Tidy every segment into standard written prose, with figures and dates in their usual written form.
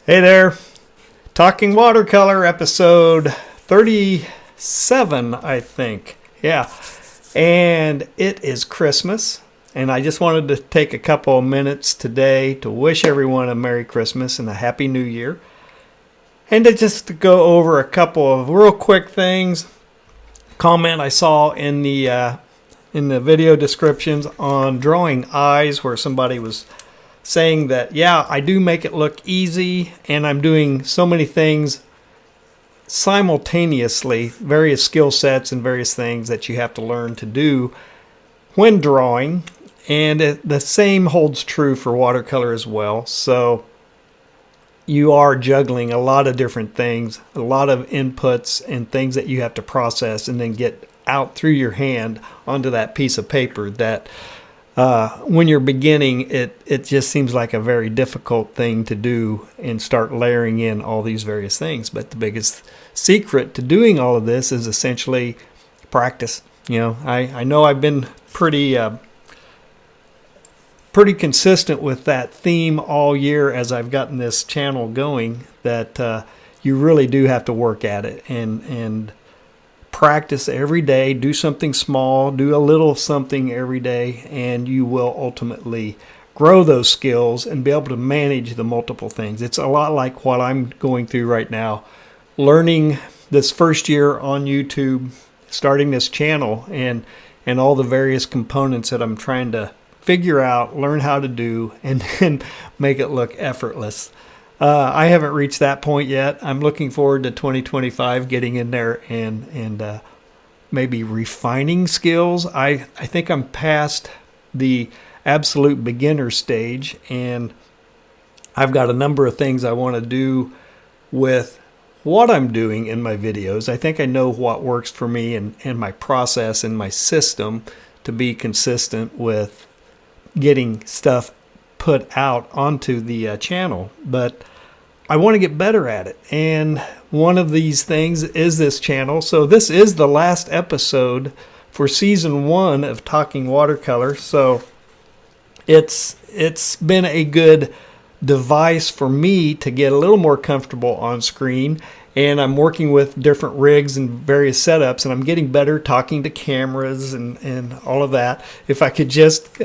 Hey there, Talking Watercolor episode 37, I think. Yeah, and it is Christmas, and I just wanted to take a couple of minutes today to wish everyone a Merry Christmas and a Happy New Year, and to go over a couple of real quick things. Comment I saw in the video descriptions on drawing eyes, where somebody was saying that, yeah, I do make it look easy, and I'm doing so many things simultaneously, various skill sets and various things that you have to learn to do when drawing. And the same holds true for watercolor as well. So you are juggling a lot of different things, a lot of inputs and things that you have to process and then get out through your hand onto that piece of paper that when you're beginning, it just seems like a very difficult thing to do and start layering in all these various things. But the biggest secret to doing all of this is essentially practice. You know, I know I've been pretty consistent with that theme all year as I've gotten this channel going, that you really do have to work at it and practice every day. Do something small, do a little something every day, and you will ultimately grow those skills and be able to manage the multiple things. It's a lot like what I'm going through right now, learning this first year on YouTube, starting this channel, and all the various components that I'm trying to figure out, learn how to do, and then make it look effortless. I haven't reached that point yet. I'm looking forward to 2025, getting in there and maybe refining skills. I think I'm past the absolute beginner stage, and I've got a number of things I want to do with what I'm doing in my videos. I think I know what works for me and my process and my system to be consistent with getting stuff put out onto the channel, but I want to get better at it, and one of these things is this channel. So this is the last episode for season 1 of Talking Watercolor, so it's been a good device for me to get a little more comfortable on screen, and I'm working with different rigs and various setups, and I'm getting better talking to cameras and all of that. If I could just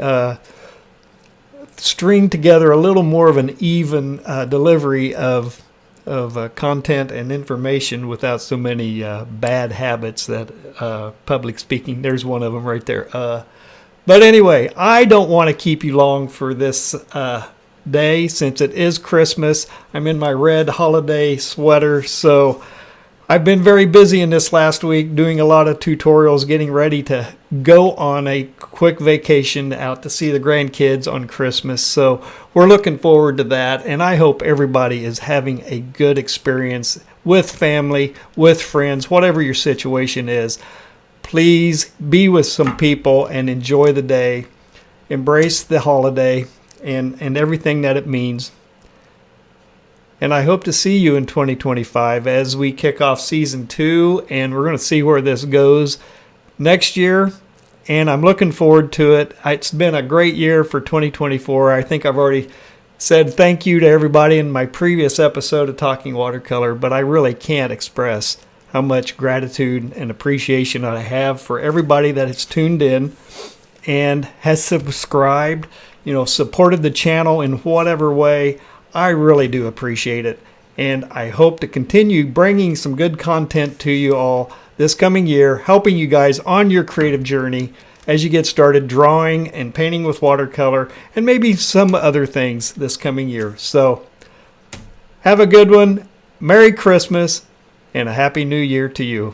string together a little more of an even delivery of content and information without so many bad habits that public speaking, there's one of them right there. But anyway, I don't want to keep you long for this day, since it is Christmas. I'm in my red holiday sweater, so I've been very busy in this last week doing a lot of tutorials, getting ready to go on a quick vacation out to see the grandkids on Christmas. So we're looking forward to that, and I hope everybody is having a good experience with family, with friends, whatever your situation is. Please be with some people and enjoy the day. Embrace the holiday and everything that it means. And I hope to see you in 2025 as we kick off season 2, and we're going to see where this goes next year. And I'm looking forward to it. It's been a great year for 2024. I think I've already said thank you to everybody in my previous episode of Talking Watercolor, but I really can't express how much gratitude and appreciation I have for everybody that has tuned in and has subscribed, supported the channel in whatever way. I really do appreciate it, and I hope to continue bringing some good content to you all this coming year, helping you guys on your creative journey as you get started drawing and painting with watercolor, and maybe some other things this coming year. So have a good one, Merry Christmas, and a Happy New Year to you.